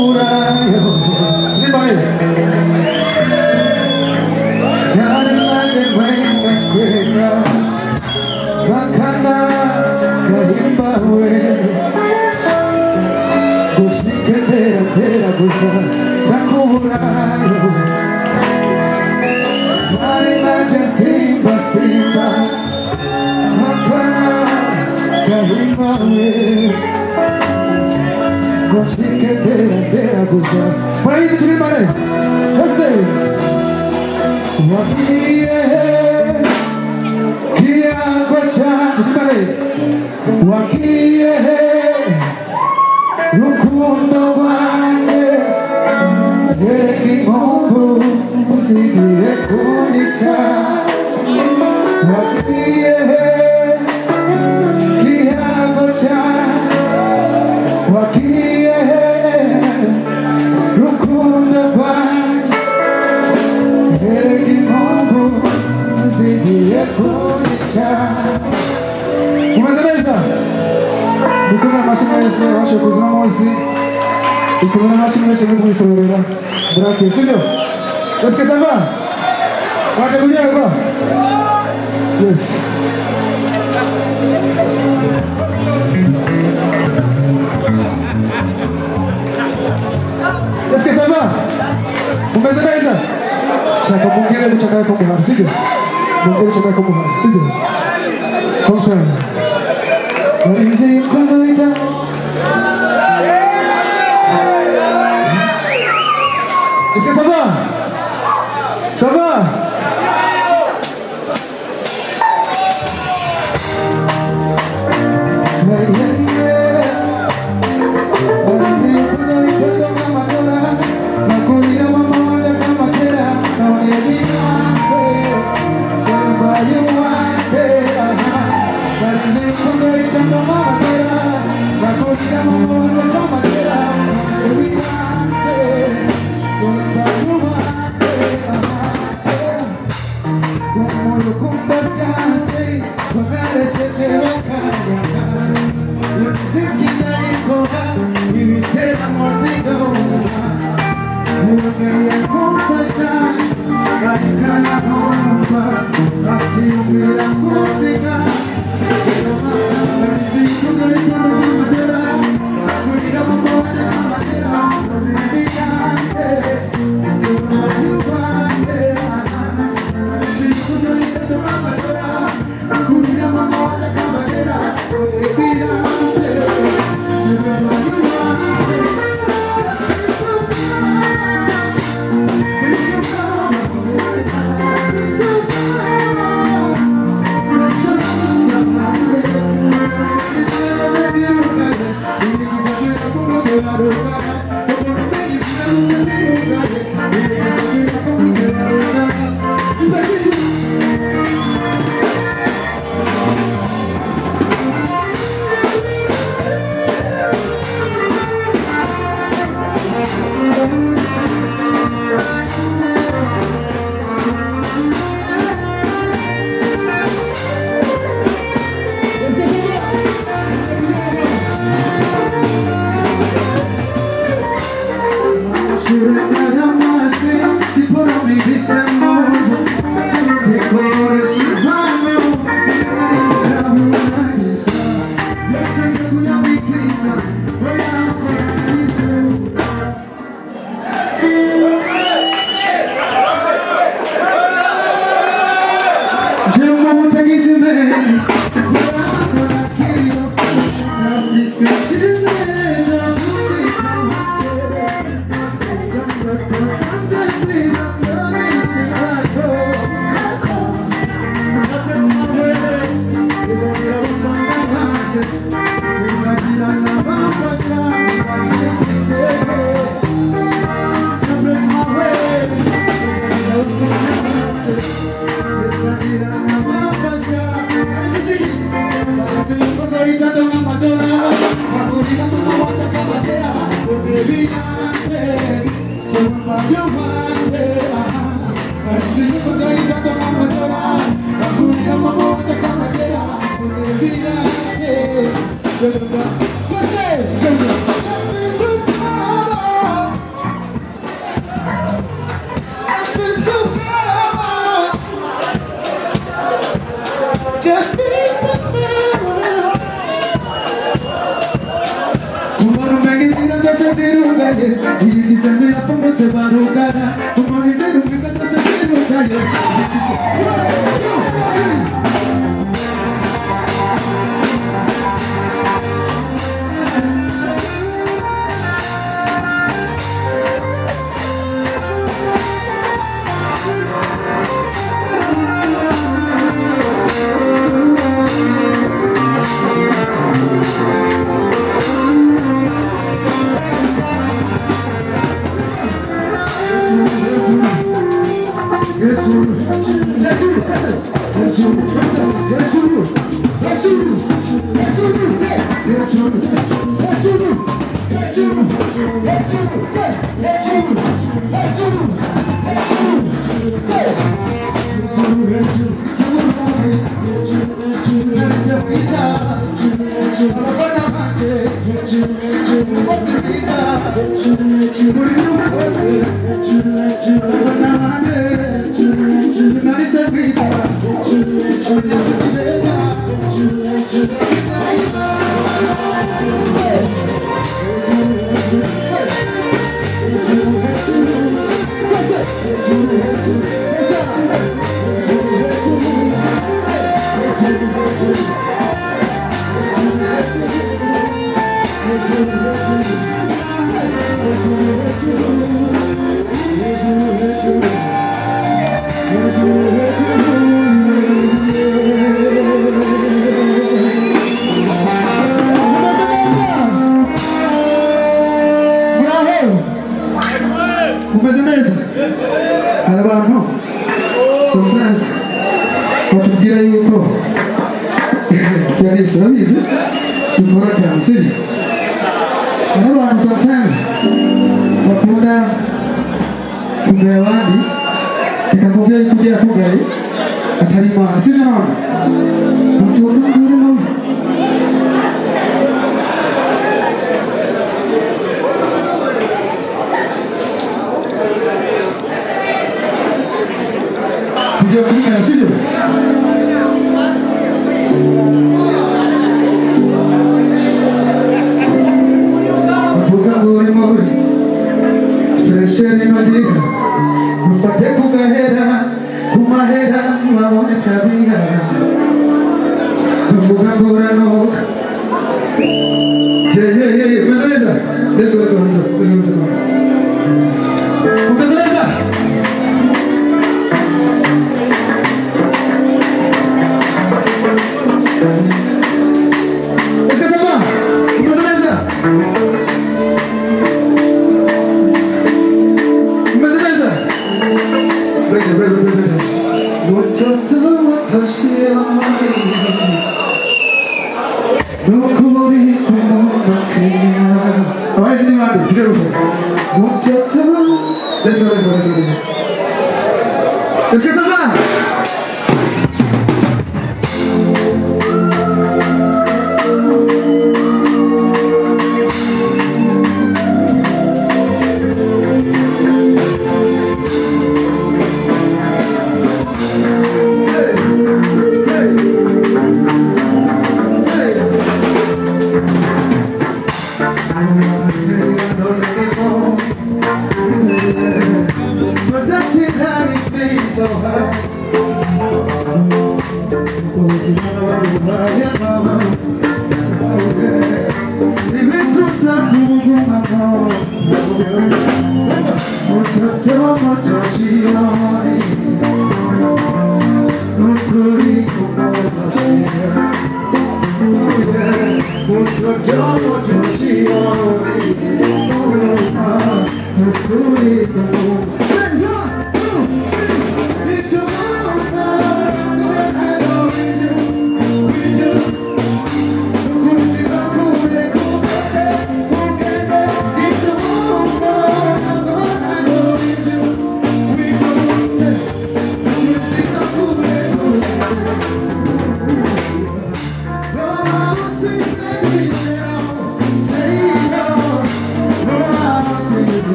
nakuburayo nimari kari naje wenga kwega bakana gahimbawe gushike ndera gusa nakuburayo kari naje simba bakana gahimbawe gushike ndera gusa país tulimare ese wakiye kiago cha tulimare wakiye rukundo wanjye ereki mungu usigiye kunyica wakiye kiago cha wakiye rukundo wanjye ereki mungu usigiye kunyica umeze neza Dukuna amashyi mwese abasha kuza uno munsi dukuna amashyi mwese mwisorera murake sibyo est-ce que ça va waje kunyagwa yes est-ce que ça va umeze neza shaka mungire guchaka kwa muhari sibyo mungire guchaka kwa muhari sibyo comme ça Warinzi kwanza wita Est-ce que ça va? Ça va? Warinzi kwanza wita kama dola Nakulina mama wanja kama tera Naonye binase Kamba yuwande Warinzi kwanza wita kama tera Nakulina mama wanja kama tera Naonye binase Kamba yuwande Como lo kumbatase Konare shete wakaya Zikina ikoha Ibitera mozido Umeya kumpasha Aikana kumpa Akiumbira kusika Ziku galita mamadera Akulira mamoja mamadera Nabibiyase Tumayubande Ziku galita mamadera Akulira mamoja mamadera Nabibiyase Should Sometimes wakunda kugawadi ikakugea kuja kugai atalima sisi mama mfundo ngire mama kuja kuja sisi Fresheri majiga Mufate kugahera Kumahera Mwawone tabiga Mfuga ngura noka Yeah Umezaleza Lezo Umezaleza Esesama Umezaleza Let's go. Let's get some fun.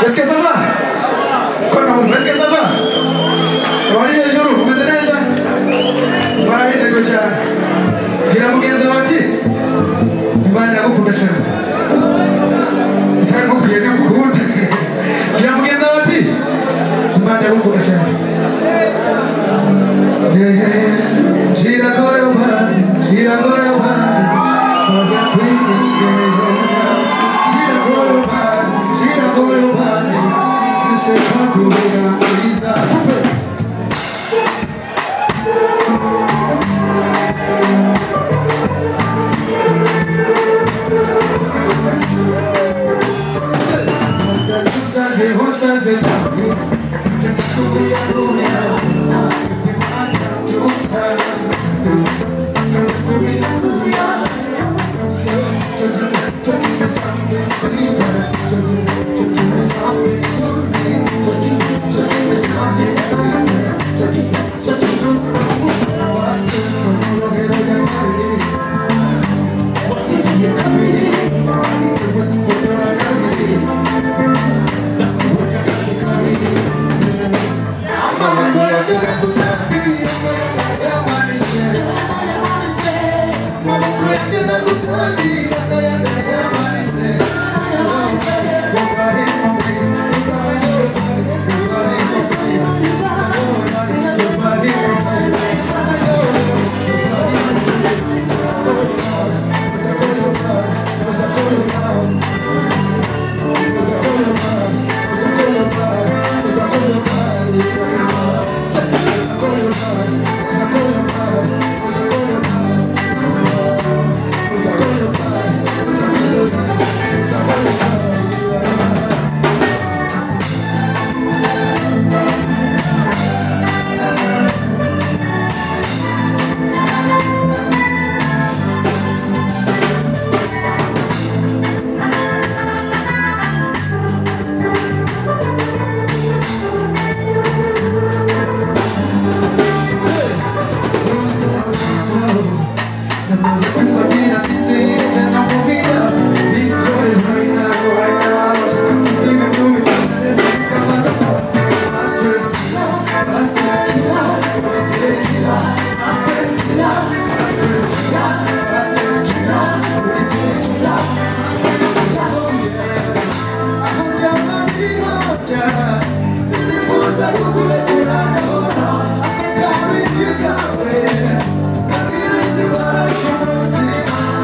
Est-ce que ça va? Est-ce que ça va? Wali ya juru, umezeneza? Barahise ko cyane. Gira mugenza wati? Imana gukunda cyane. Tangu kugenda gukunda. Gira mugenza wati? Imana gukunda cyane. Shira koyo ba, shira koyo ba. Waza kwini. Shira koyo ba, shira koyo ba. This is Hakuna Isa.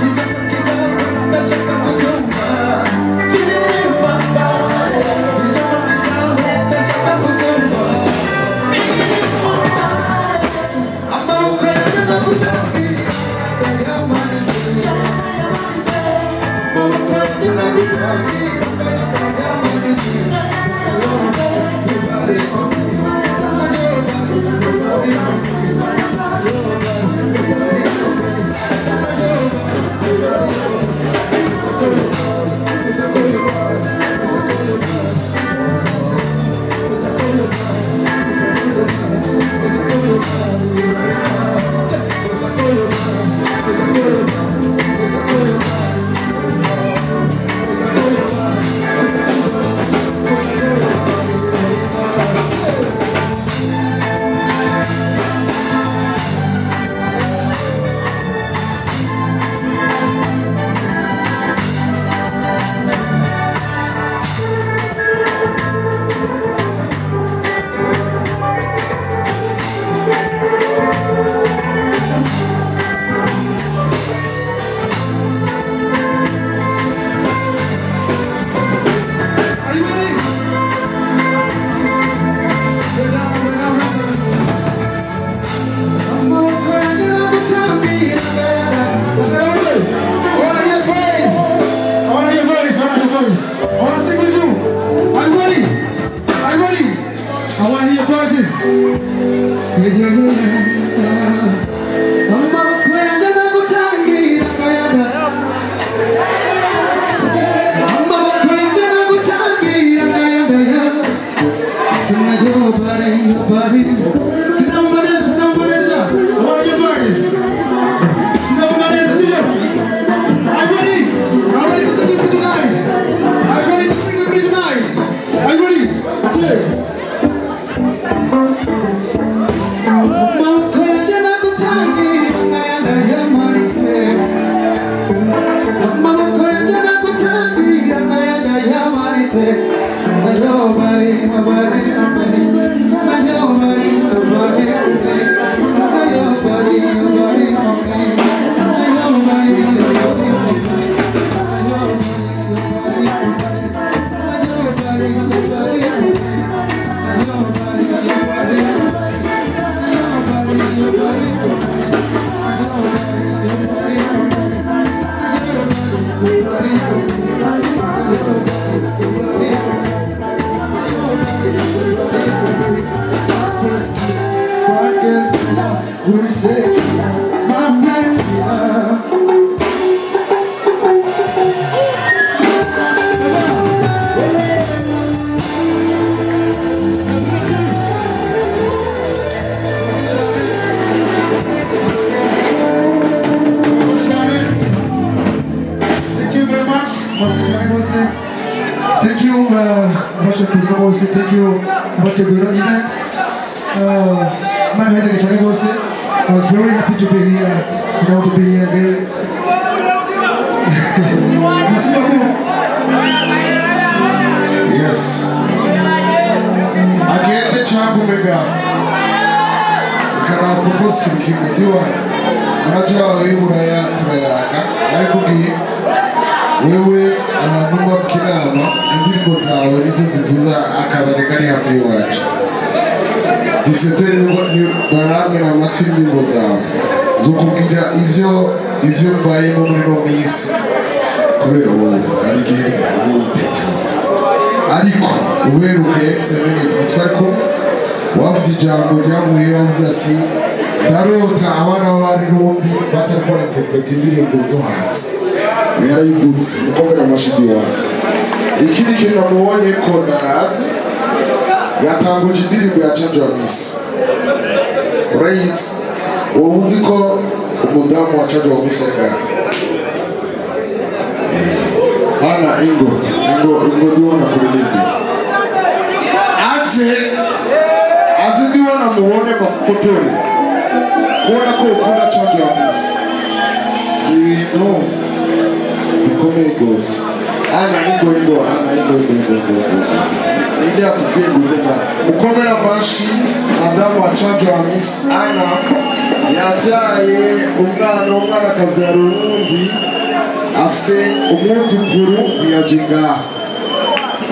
He's Thank you, Bishop Kuzmabose. Thank you, Dr. Guido event. My name is Chanibose. I was very happy to be here. To be here again. Yes. Again, the champion mega. Kana propose kimkiwa. Unajua wewe uraya turayaka. Ariko wewe numa kinano indirimbo zawe nizo zivuza akabari kari hafi yacu. Giseteri ni barame amatwi indirimbo zawe. Zokubwira ivyo mbayemo muri no minsi. Kubera wowe arigihe ubutete. Ariko uberuke semeni twako wavuze ijambo ryamuye wavuze ati ndarota abana b'Abarundi batakora interpret indirimbo zo hanze. Yarayivutse ukomera amashidi wawe. Ikindi kintu namubonye ko narazi yatanguje indirimbo ya Chanjamisi. Urayizi wowe uzi ko umudamu wa Chanjamisi ari Ana ingo diwana kuririmbi. Aze diwana muone kwa fotori. Kuona ko ukunda Chanjamisi. No. Come goes. Ana ingo. Ndio kupinga tena. Ukomera mashi adamu wa Chanjamisi ana yajaye umwana kaza Rundi afise umwuzukuru yajinga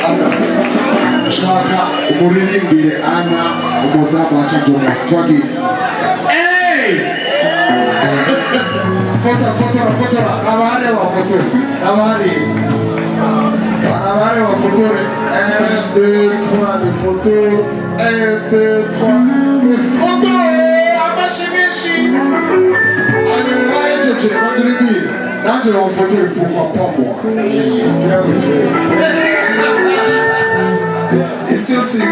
ana shaka umuririmbire ana umudamu wa Chanjamisi twagi. Fotora abari. Allez, on photo. 1, 2, 3, les photos. 1, 2, 3, les photos. Amashi. Allez, je vais te dire. Là, je vais en photo, pourquoi pas moi? Ici aussi,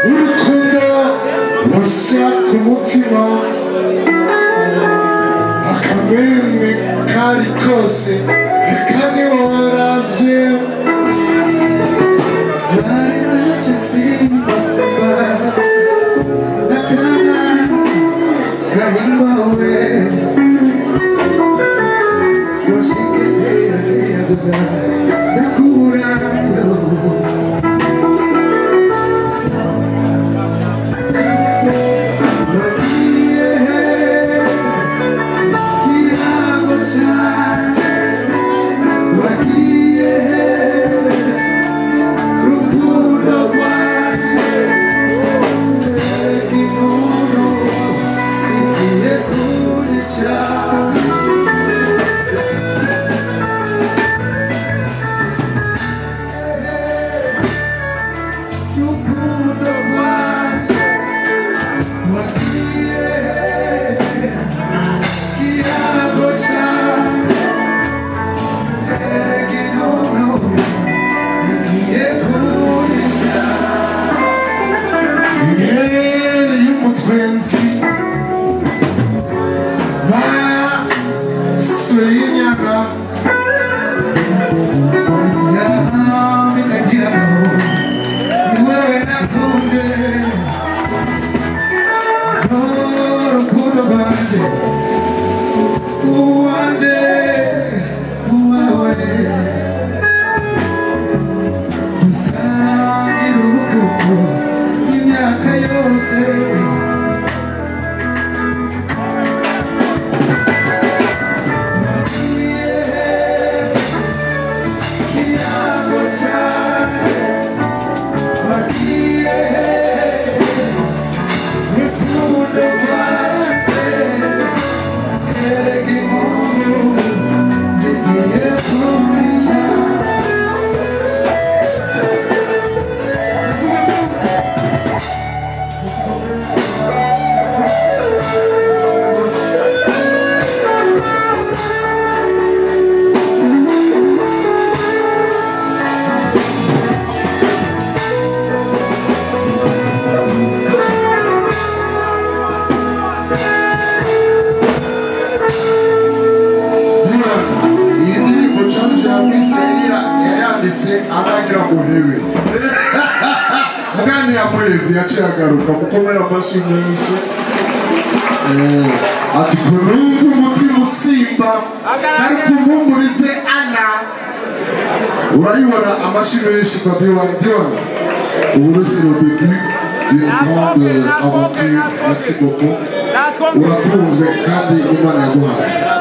urukundo rushya ku mutima akameme kari kose kandi warabye Bari nacyo simbasaba Nakana kahimbawe Yoshike guza Nakurayo yaciagaruka mukomera amashyi menshi ati kurumva umutima usimba ariko umumburize ana urayibona amashyi menshi kwa Diwan. Ubu c'est le début d'une grande aventure. Merci beaucoup urakunzwe kandi Imana yaguhaye